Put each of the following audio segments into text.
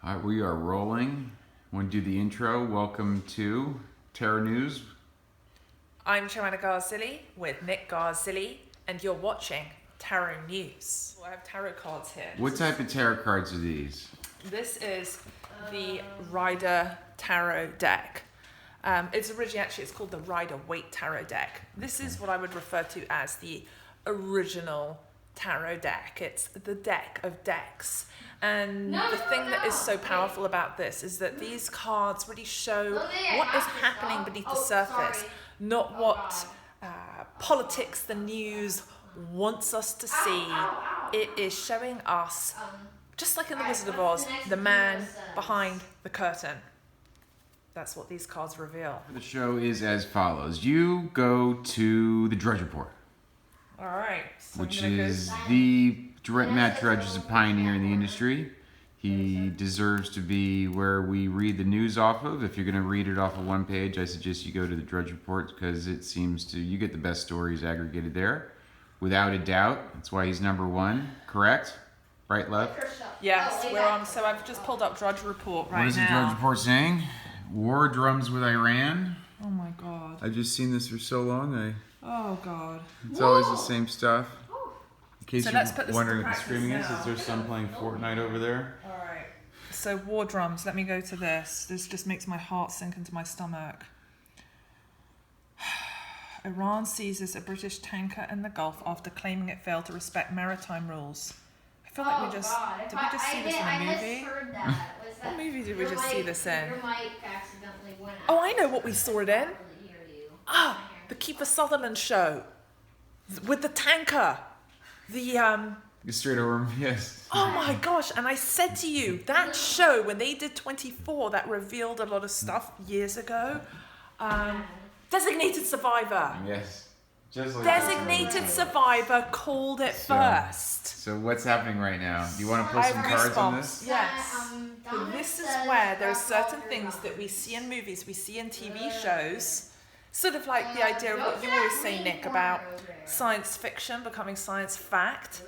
All right, we are rolling. Want to do the intro? Welcome to Terror News. I'm Joanna Garzilli with Nick Garzilli, and you're watching Tarot News. I have tarot cards here. What type of tarot cards are these? This is the Rider Tarot deck. It's called the Rider Waite Tarot deck. This is what I would refer to as the original tarot deck. It's the deck of decks. And the thing that is so powerful about this is that these cards really show what is happening beneath the surface, not what politics, the news wants us to see. It is showing us, just like in The Wizard of Oz, the man behind the curtain. That's what these cards reveal. The show is as follows. You go to the Drudge Report. All right. So which is Matt Drudge is a pioneer in the industry. He deserves to be where we read the news off of. If you're going to read it off of one page, I suggest you go to the Drudge Report because you get the best stories aggregated there. Without a doubt. That's why he's number one. Correct? Right, left? Yes, we're on. So I've just pulled up Drudge Report right now. What is the Drudge Report saying? War drums with Iran. Oh my God. I've just seen this for so long. Oh God. It's always the same stuff. In case you're wondering what the screaming is there some playing Fortnite over there? Alright. So war drums, let me go to this. This just makes my heart sink into my stomach. Iran seizes a British tanker in the Gulf after claiming it failed to respect maritime rules. I feel like did we just see this in a movie? What movie did we just see this in? Oh, I know what we saw it in. The Kiefer Sutherland show. With the tanker. The Straight over, yes. Oh my gosh, and I said to you, that show, when they did 24, that revealed a lot of stuff years ago. Designated Survivor. Yes. Just like Designated Survivor called it first. So what's happening right now? Do you want to pull some cards on this? Yes. So this is where there are certain things that we see in movies, we see in TV shows, sort of like the idea of what you always say, Nick, about science fiction becoming science fact.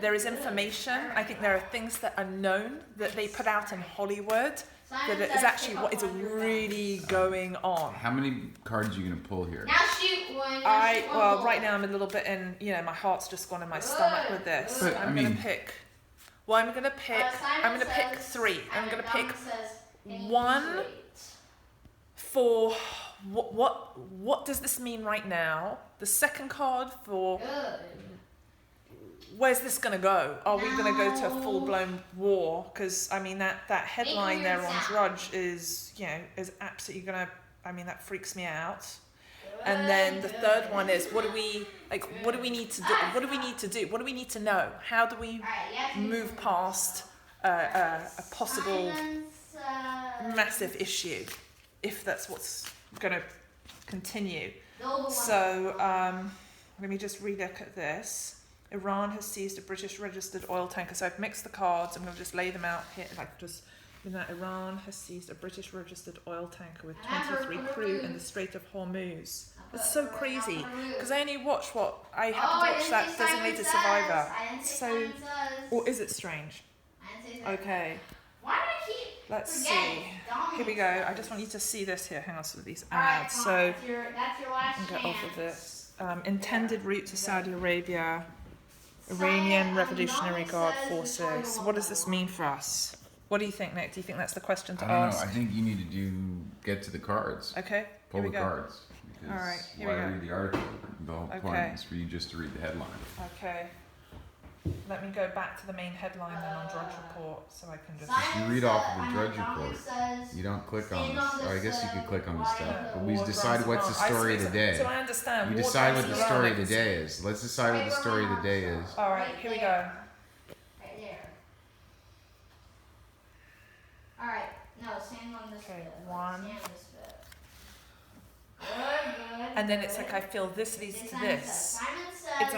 There is information. I think there are things that are known that they put out in Hollywood that is actually what is really going on. How many cards are you going to pull here? Now shoot one. Right now I'm a little bit in, my heart's just gone in my stomach with this. But, I'm going to pick three. I'm going to pick one for what does this mean right now? The second card for where's this going to go? Are we going to go to a full-blown war? Because that headline there on Drudge is absolutely going to. That freaks me out. And then the third one is what do we need to do? What do we need to do? What do we need to know? How do we move past a possible massive issue, if that's what's going to continue? So let me just relook at this. Iran has seized a British registered oil tanker. So I've mixed the cards. I'm going to just lay them out here. Iran has seized a British registered oil tanker with 23 crew in the Strait of Hormuz. That's so crazy because I only watched I happened to watch that Designated Survivor. So, or is it strange? Okay. Let's see. Here we go. I just want you to see this here. Hang on to these ads. So, get off of this. Intended route to Saudi Arabia. Iranian Revolutionary Guard forces. What does this mean for us? What do you think, Nick? Do you think that's the question to ask? I think you need to get to the cards. Okay. Pull the cards. All right. Here why we go. Read the article? The whole point is for you just to read the headline. Okay. Let me go back to the main headline then on Drudge Report, so I can just. If you read off of the Drudge Report, you don't click on this. Or I guess you could click on this stuff, but we decide what's the story of the day. So I understand. You decide what the story of the day is. Let's decide what the story of the day is. All right, here we go. Right there. All right. No, stand on this bit. One. Stand this bit. Good. And then it's like I feel this leads to this. It's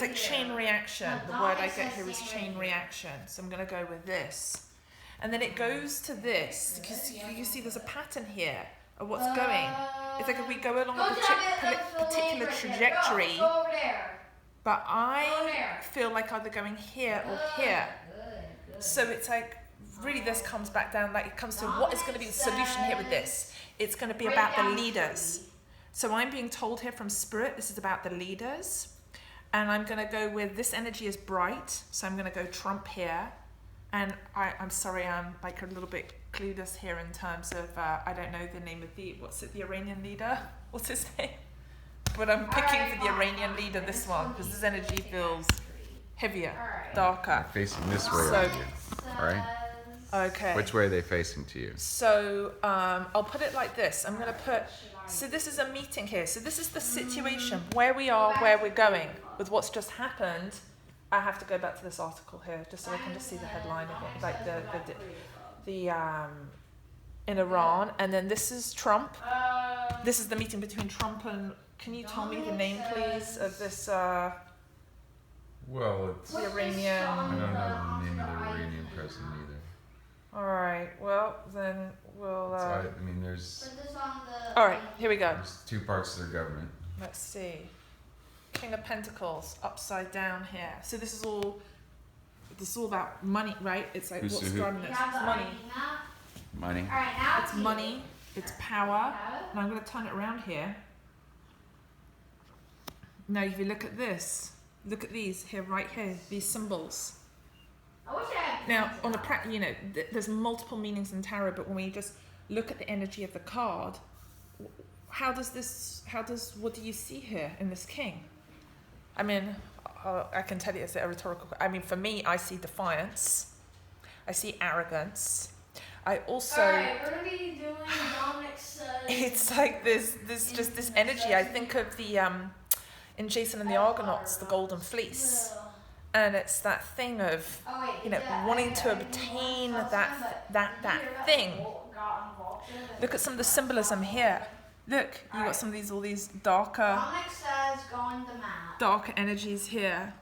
like chain reaction. The word I get here is chain reaction. So I'm going to go with this. And then it goes to this. Because you see there's a pattern here of what's going. It's like if we go along a particular trajectory. But I feel like either going here or here. So it's like really this comes back down, like it comes to what is going to be the solution here with this. It's going to be about the leaders. So I'm being told here from Spirit, this is about the leaders. And I'm going to go with this energy is bright. So I'm going to go Trump here. And I'm sorry, I'm like a little bit clueless here in terms of, I don't know the name of the Iranian leader? What's his name? But I'm picking for the Iranian leader, this one, because this energy feels heavier, darker. They're facing this way, So- right? Okay. Which way are they facing to you? So I'll put it like this. I'm going to put, so this is a meeting here. So this is the situation, where we are, where we're going with what's just happened. I have to go back to this article here just so I can just see the headline of it, like the in Iran. And then this is Trump. This is the meeting between Trump and, can you tell me the name please of this Well, it's... the Iranian... I don't know the name of the Iranian president either. Alright, well then we'll... I mean, there's Alright, here we go. there's two parts of their government. Let's see. King of Pentacles upside down here. So this is all about money, right? It's like Who's what's who? driving this? It's money. Money. Alright, now It's money. It's power. And I'm going to turn it around here. Now, if you look at this, look at these here, right here, these symbols. I wish I had Now, on a there's multiple meanings in tarot, but when we just look at the energy of the card, what do you see here in this king? I mean, I can tell you it's a rhetorical. I mean, for me, I see defiance. I see arrogance. I also. Alright, we're gonna be doing Dominic's. It's like this energy. I think of the in Jason and the Argonauts, the Golden Fleece, and it's that thing of wanting to obtain that thing. Look at some of the symbolism here. Look, you got some of all these darker energies here.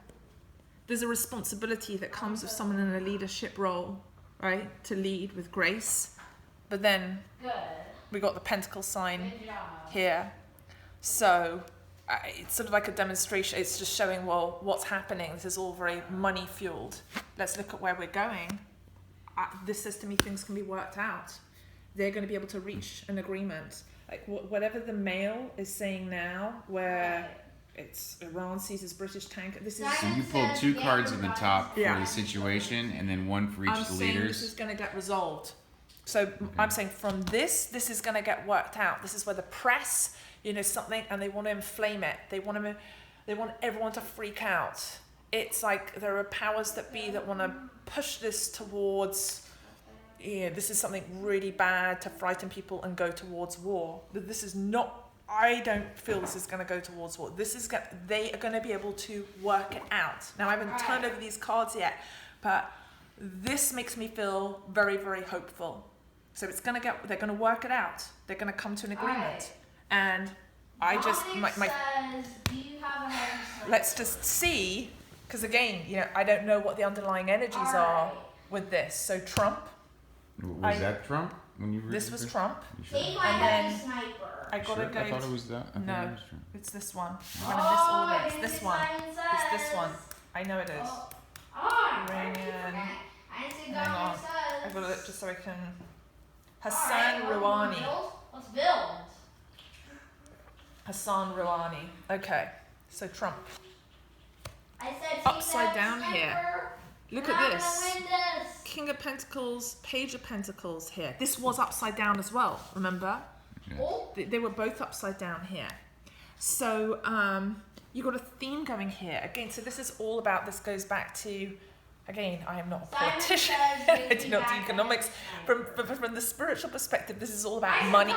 There's a responsibility that comes with someone in a leadership role, right? To lead with grace. But then we got the pentacle sign here. So it's sort of like a demonstration. It's just showing, well, what's happening. This is all very money fueled. Let's look at where we're going. This says to me things can be worked out. They're going to be able to reach an agreement. Like whatever the male is saying now, where it's Iran seizes British tank. This is. So you pulled two cards in the top for the situation, and then one for each of the saying leaders. this is going to get resolved. So I'm saying from this is going to get worked out. This is where the press, something, and they want to inflame it. They want everyone to freak out. It's like there are powers that be that want to push this towards. This is something really bad to frighten people and go towards war. But this is not. I don't feel this is going to go towards war. They are going to be able to work it out. Now I haven't turned over these cards yet, but this makes me feel very, very hopeful. So they're going to work it out. They're going to come to an agreement. And I just let's just see, because again, I don't know what the underlying energies are with this. So Trump. Was that Trump when you read this was Trump. You sure? And then I You gotta sure? go. I thought it was that. I thought No. it was Trump. It's this one. One in this order. It's this one. It's this one. I know it is. Iranian. Hang on. I gotta look just so I can. Hassan Rouhani. Let's build. Hassan Rouhani. Okay. So Trump. I said Upside down here. Look at this. Win this. King of Pentacles, Page of Pentacles here. This was upside down as well, remember? Yeah. Oh. They were both upside down here. So you've got a theme going here. Again, so this is all about, this goes back to, again, I am not a politician. I do not do economics. From the spiritual perspective, this is all about money.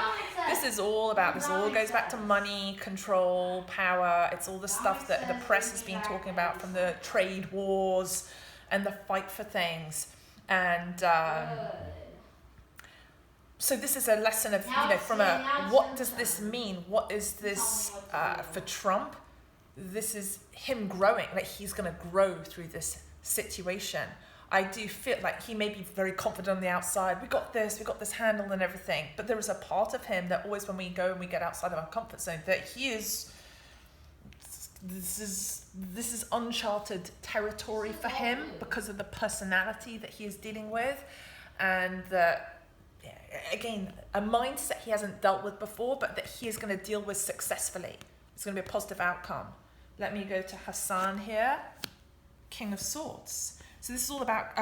This all goes back to money, control, power. It's all the stuff that the press has been talking about, from the trade wars and the fight for things. And so this is a lesson of, what does this mean? What is this for Trump? This is him growing, like he's going to grow through this situation. I do feel like he may be very confident on the outside. We got this handled and everything. But there is a part of him that always, when we go and we get outside of our comfort zone, that he is, this is uncharted territory for him because of the personality that he is dealing with. and that, again, a mindset he hasn't dealt with before, but that he is going to deal with successfully. It's going to be a positive outcome. Let me go to Hassan here, King of Swords. So this is all about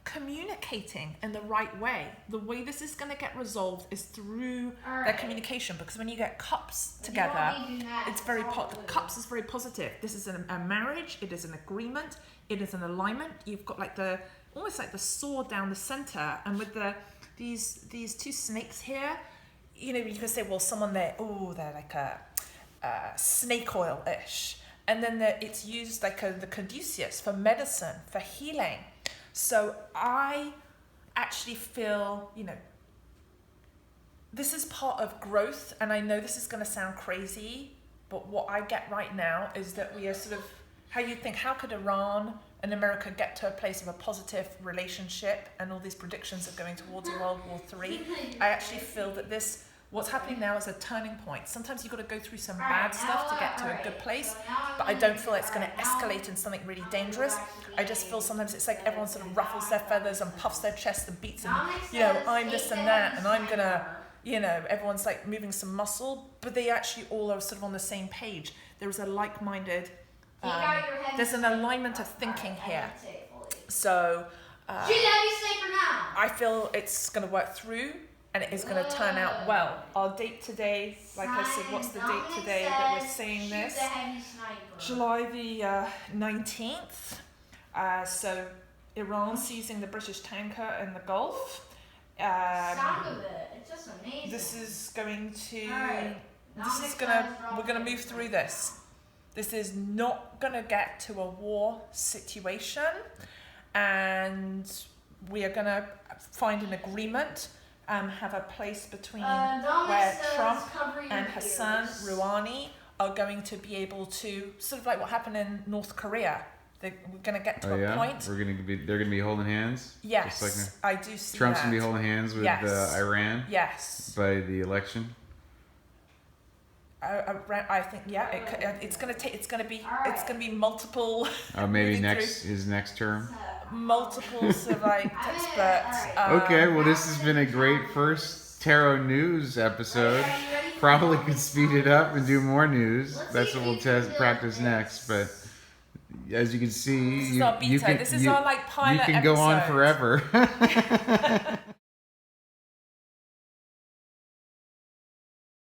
communicating in the right way. The way this is going to get resolved is through their communication, because when you get cups together, it's very cups is very positive. This is a marriage. It is an agreement. It is an alignment. You've got like almost like the sword down the center, and with these two snakes here, you can say, well, someone there, they're like a snake oil-ish, and then it's used like the caduceus for medicine, for healing. So I actually feel, this is part of growth, and I know this is going to sound crazy, but what I get right now is that we are sort of, how could Iran and America get to a place of a positive relationship, and all these predictions are going towards a World War III. I actually feel that what's happening now is a turning point. Sometimes you've got to go through some bad stuff to get to a good place, but I don't feel it's going to escalate in something really dangerous. I just feel sometimes it's like everyone sort of ruffles their feathers and puffs their chest and beats and, I'm this and that, and I'm going to, everyone's like moving some muscle, but they actually all are sort of on the same page. There is a like-minded, there's an alignment of thinking here. So I feel it's going to work through, and it is going to turn out well. Our date today, like I said, what's the date today that we're saying this? July the 19th. So Iran seizing the British tanker in the Gulf. Sound of it. It's just amazing. This is going to, we're going to move through this. This is not going to get to a war situation, and we are going to find an agreement, have a place between where Trump and Hassan Rouhani are going to be able to, sort of like what happened in North Korea. We're going to get to a point. They're going to be holding hands. Yes, just I do see Trump's that. going to be holding hands with Iran. Yes. By the election. I think it's going to be multiple. Maybe his next term. Multiple sort of like but okay, well, this has been a great first tarot news episode. Probably could speed it up and do more news. That's what we'll practice next. But as you can see, this is our like pilot you can go on forever.